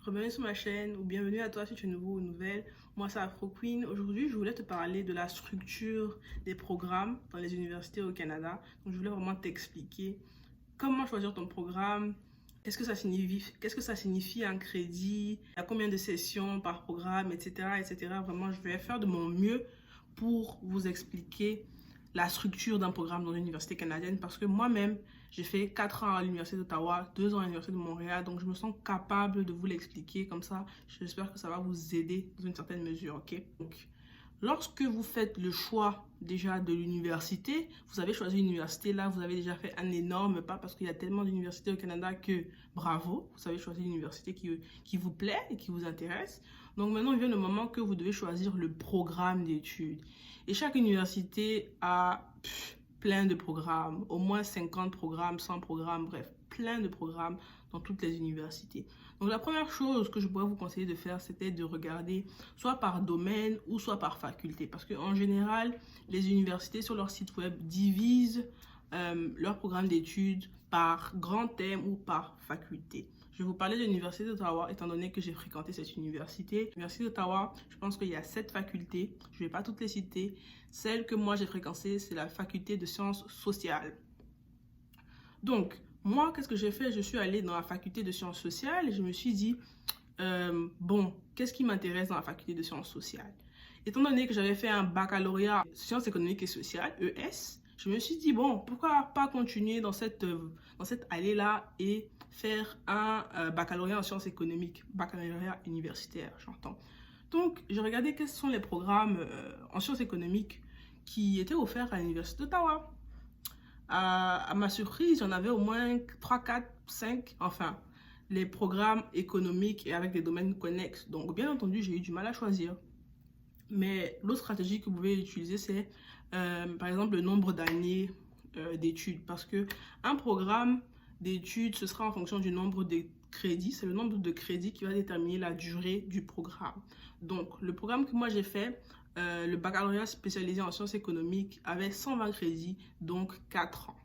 Bienvenue sur ma chaîne ou bienvenue à toi si tu es nouveau ou nouvelle. Moi c'est Afro Queen. Aujourd'hui je voulais te parler de la structure des programmes dans les universités au Canada. Donc je voulais vraiment t'expliquer comment choisir ton programme, qu'est-ce que ça signifie un crédit, il y a combien de sessions par programme, etc. etc. Vraiment je vais faire de mon mieux pour vous expliquer la structure d'un programme dans l'université canadienne parce que moi-même, j'ai fait 4 ans à l'université d'Ottawa, 2 ans à l'université de Montréal, donc je me sens capable de vous l'expliquer comme ça. J'espère que ça va vous aider dans une certaine mesure, ok? Donc, lorsque vous faites le choix déjà de l'université, vous avez choisi l'université, là vous avez déjà fait un énorme pas parce qu'il y a tellement d'universités au Canada que bravo, vous avez choisi l'université qui vous plaît et qui vous intéresse. Donc maintenant vient le moment que vous devez choisir le programme d'études. Et chaque université a plein de programmes, au moins 50 programmes, 100 programmes, bref, plein de programmes dans toutes les universités. Donc la première chose que je pourrais vous conseiller de faire, c'était de regarder soit par domaine ou soit par faculté. Parce qu'en général, les universités sur leur site web divisent leur programme d'études par grand thème ou par faculté. Je vais vous parler de l'université d'Ottawa, étant donné que j'ai fréquenté cette université. L'université d'Ottawa, je pense qu'il y a 7 facultés. Je ne vais pas toutes les citer. Celle que moi j'ai fréquentée, c'est la faculté de sciences sociales. Donc, moi, qu'est-ce que j'ai fait? Je suis allée dans la faculté de sciences sociales et je me suis dit, bon, qu'est-ce qui m'intéresse dans la faculté de sciences sociales? Étant donné que j'avais fait un baccalauréat sciences économiques et sociales, ES, je me suis dit, bon, pourquoi pas continuer dans cette allée-là et faire un baccalauréat en sciences économiques, baccalauréat universitaire, j'entends. Donc, j'ai regardé quels sont les programmes en sciences économiques qui étaient offerts à l'université d'Ottawa. À ma surprise, j'en avais au moins 3, 4, 5, enfin, les programmes économiques et avec des domaines connexes. Donc, bien entendu, j'ai eu du mal à choisir. Mais l'autre stratégie que vous pouvez utiliser, c'est par exemple le nombre d'années d'études. Parce que un programme d'études, ce sera en fonction du nombre de crédits. C'est le nombre de crédits qui va déterminer la durée du programme. Donc, le programme que moi j'ai fait, le baccalauréat spécialisé en sciences économiques, avait 120 crédits, donc 4 ans.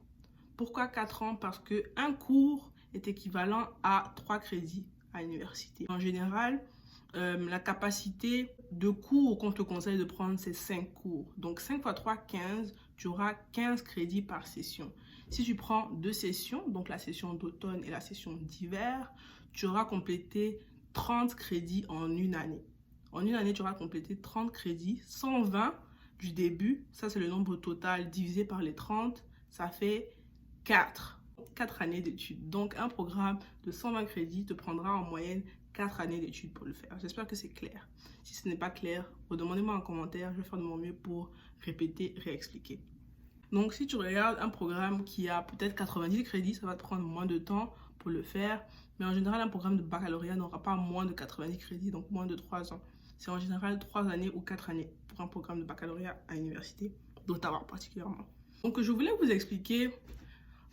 Pourquoi 4 ans? Parce qu'un cours est équivalent à 3 crédits à l'université. En général, la capacité de cours qu'on te conseille de prendre, c'est 5 cours. Donc 5 fois 3, 15, tu auras 15 crédits par session. Si tu prends 2 sessions, donc la session d'automne et la session d'hiver, tu auras complété 30 crédits en une année. En une année, tu auras complété 30 crédits, 120 du début, ça c'est le nombre total divisé par les 30, ça fait 4 années d'études. Donc un programme de 120 crédits te prendra en moyenne 4 années d'études pour le faire. J'espère que c'est clair. Si ce n'est pas clair, redemandez-moi en commentaire, je vais faire de mon mieux pour répéter, réexpliquer. Donc si tu regardes un programme qui a peut-être 90 crédits, ça va te prendre moins de temps pour le faire. Mais en général, un programme de baccalauréat n'aura pas moins de 90 crédits, donc moins de 3 ans. C'est en général 3 années ou 4 années pour un programme de baccalauréat à l'université d'Ottawa particulièrement. Donc je voulais vous expliquer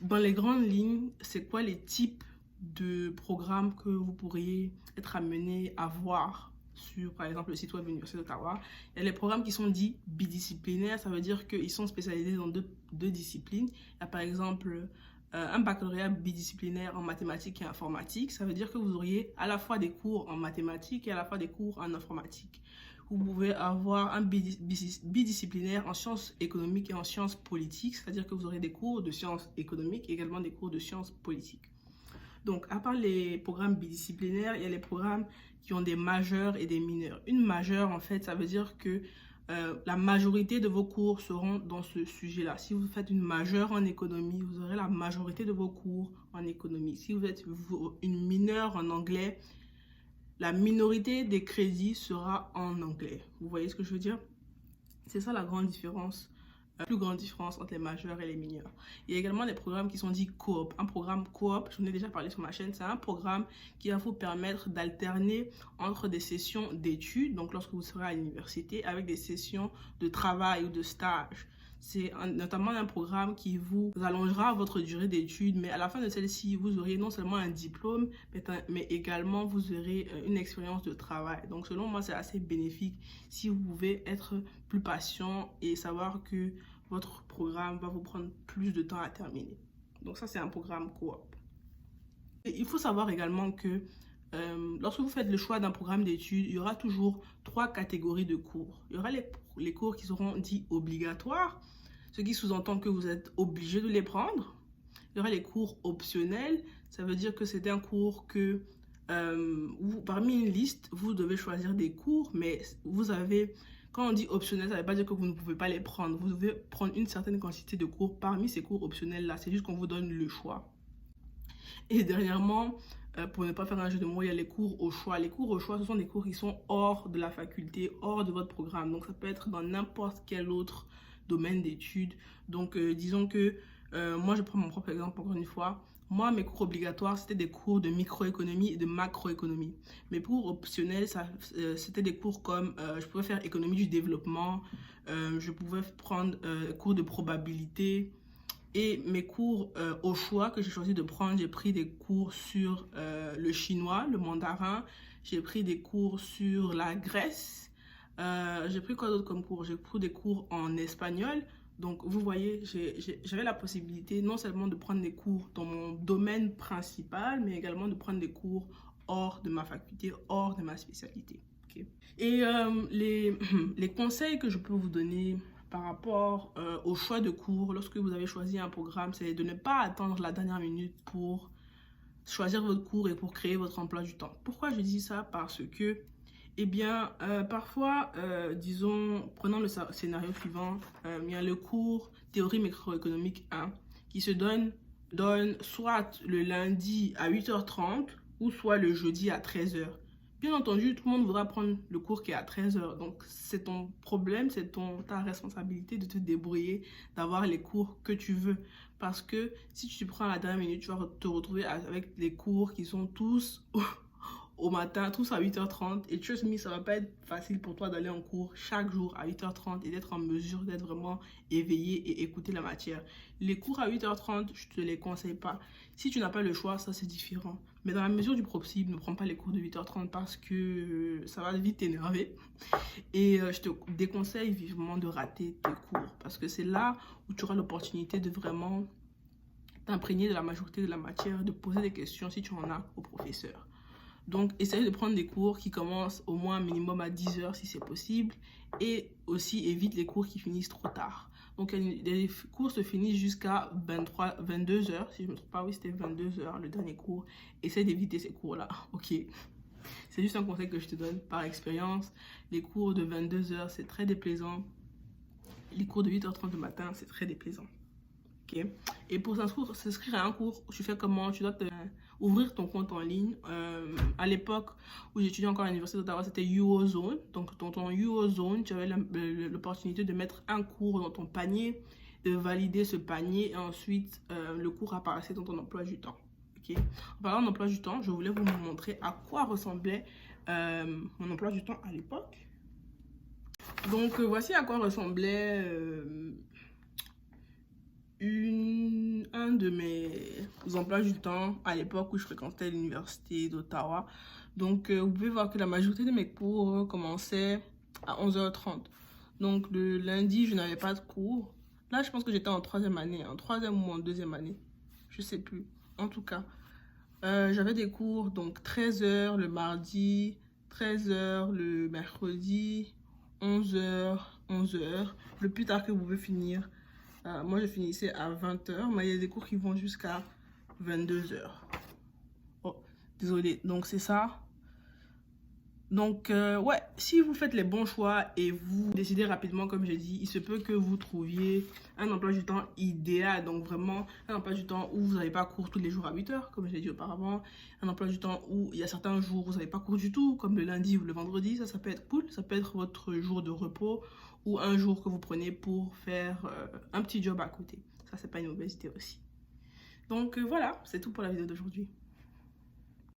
dans les grandes lignes, c'est quoi les types de programmes que vous pourriez être amené à voir sur, par exemple, le site web de l'Université d'Ottawa. Il y a les programmes qui sont dits bidisciplinaires, ça veut dire qu'ils sont spécialisés dans deux disciplines. Il y a par exemple un baccalauréat bidisciplinaire en mathématiques et informatique. Ça veut dire que vous auriez à la fois des cours en mathématiques et à la fois des cours en informatique. Vous pouvez avoir un bidisciplinaire en sciences économiques et en sciences politiques, c'est-à-dire que vous aurez des cours de sciences économiques et également des cours de sciences politiques. Donc, à part les programmes bidisciplinaires, il y a les programmes qui ont des majeurs et des mineurs. Une majeure, en fait, ça veut dire que la majorité de vos cours seront dans ce sujet-là. Si vous faites une majeure en économie, vous aurez la majorité de vos cours en économie. Si vous êtes une mineure en anglais, la minorité des crédits sera en anglais. Vous voyez ce que je veux dire? C'est ça la grande différence, la plus grande différence entre les majeurs et les mineurs. Il y a également des programmes qui sont dits coop. Un programme coop, j'en ai déjà parlé sur ma chaîne, c'est un programme qui va vous permettre d'alterner entre des sessions d'études, donc lorsque vous serez à l'université, avec des sessions de travail ou de stage. C'est notamment un programme qui vous allongera votre durée d'études, mais à la fin de celle-ci, vous aurez non seulement un diplôme, mais également vous aurez une expérience de travail. Donc selon moi, c'est assez bénéfique si vous pouvez être plus patient et savoir que votre programme va vous prendre plus de temps à terminer. Donc ça, c'est un programme coop. Et il faut savoir également que lorsque vous faites le choix d'un programme d'études, il y aura toujours 3 catégories de cours. Il y aura les cours qui seront dits obligatoires, ce qui sous-entend que vous êtes obligé de les prendre. Il y aura les cours optionnels, ça veut dire que c'est un cours que parmi une liste, vous devez choisir des cours, mais vous avez, quand on dit optionnel, ça ne veut pas dire que vous ne pouvez pas les prendre. Vous devez prendre une certaine quantité de cours parmi ces cours optionnels-là. C'est juste qu'on vous donne le choix. Et dernièrement, pour ne pas faire un jeu de mots, il y a les cours au choix. Les cours au choix, ce sont des cours qui sont hors de la faculté, hors de votre programme. Donc, ça peut être dans n'importe quel autre domaine d'études. Donc, disons que moi, je prends mon propre exemple encore une fois. Moi, mes cours obligatoires, c'était des cours de microéconomie et de macroéconomie. Mes cours optionnels, c'était des cours comme je pouvais faire économie du développement, je pouvais prendre cours de probabilité. Et mes cours au choix que j'ai choisi de prendre, j'ai pris des cours sur le chinois, le mandarin, j'ai pris des cours sur la Grèce, j'ai pris quoi d'autre comme cours? J'ai pris des cours en espagnol. Donc, vous voyez, j'avais la possibilité non seulement de prendre des cours dans mon domaine principal, mais également de prendre des cours hors de ma faculté, hors de ma spécialité. Okay? Et les conseils que je peux vous donner par rapport au choix de cours, lorsque vous avez choisi un programme, c'est de ne pas attendre la dernière minute pour choisir votre cours et pour créer votre emploi du temps. Pourquoi je dis ça? Parce que eh bien, parfois, disons, prenons le scénario suivant, il y a le cours théorie macroéconomique 1 qui se donne soit le lundi à 8h30 ou soit le jeudi à 13h. Bien entendu, tout le monde voudra prendre le cours qui est à 13h. Donc, c'est ton problème, c'est ta responsabilité de te débrouiller, d'avoir les cours que tu veux. Parce que si tu prends à la dernière minute, tu vas te retrouver avec les cours qui sont tous au matin, tous à 8h30. Et trust me, ça va pas être facile pour toi d'aller en cours chaque jour à 8h30 et d'être en mesure d'être vraiment éveillé et écouter la matière. Les cours à 8h30, je te les conseille pas. Si tu n'as pas le choix, ça c'est différent. Mais dans la mesure du possible, ne prends pas les cours de 8h30 parce que ça va vite t'énerver. Et je te déconseille vivement de rater tes cours parce que c'est là où tu auras l'opportunité de vraiment t'imprégner de la majorité de la matière, de poser des questions si tu en as au professeur. Donc, essaye de prendre des cours qui commencent au moins minimum à 10h si c'est possible. Et aussi, évite les cours qui finissent trop tard. Donc, les cours se finissent jusqu'à 22h. Si je ne me trompe pas, oui, c'était 22h le dernier cours. Essaye d'éviter ces cours-là, ok? C'est juste un conseil que je te donne par expérience. Les cours de 22h, c'est très déplaisant. Les cours de 8h30 du matin, c'est très déplaisant. Okay. Et pour s'inscrire à un cours, tu fais comment? Tu dois ouvrir ton compte en ligne. À l'époque où j'étudiais encore à l'Université d'Ottawa, c'était UOZone. Donc, dans ton UOZone, tu avais l'opportunité de mettre un cours dans ton panier, de valider ce panier et ensuite le cours apparaissait dans ton emploi du temps. Okay. En parlant d'emploi du temps, je voulais vous montrer à quoi ressemblait mon emploi du temps à l'époque. Donc, voici à quoi ressemblait un de mes emplois du temps à l'époque où je fréquentais l'université d'Ottawa. Donc, vous pouvez voir que la majorité de mes cours commençaient à 11h30. Donc, le lundi, je n'avais pas de cours. Là, je pense que j'étais en troisième année, en troisième ou en deuxième année. Je sais plus. En tout cas, j'avais des cours, donc 13h le mardi, 13h le mercredi, 11h, 11h. Le plus tard que vous pouvez finir. Moi, je finissais à 20h, mais il y a des cours qui vont jusqu'à 22h. Oh, désolé. Donc, c'est ça. Donc, ouais, si vous faites les bons choix et vous décidez rapidement, comme j'ai dit, il se peut que vous trouviez un emploi du temps idéal. Donc, vraiment, un emploi du temps où vous n'avez pas cours tous les jours à 8h, comme je l'ai dit auparavant. Un emploi du temps où il y a certains jours où vous n'avez pas cours du tout, comme le lundi ou le vendredi. Ça peut être cool. Ça peut être votre jour de repos ou un jour que vous prenez pour faire un petit job à côté. Ça, c'est pas une mauvaise idée aussi. Donc, voilà, c'est tout pour la vidéo d'aujourd'hui.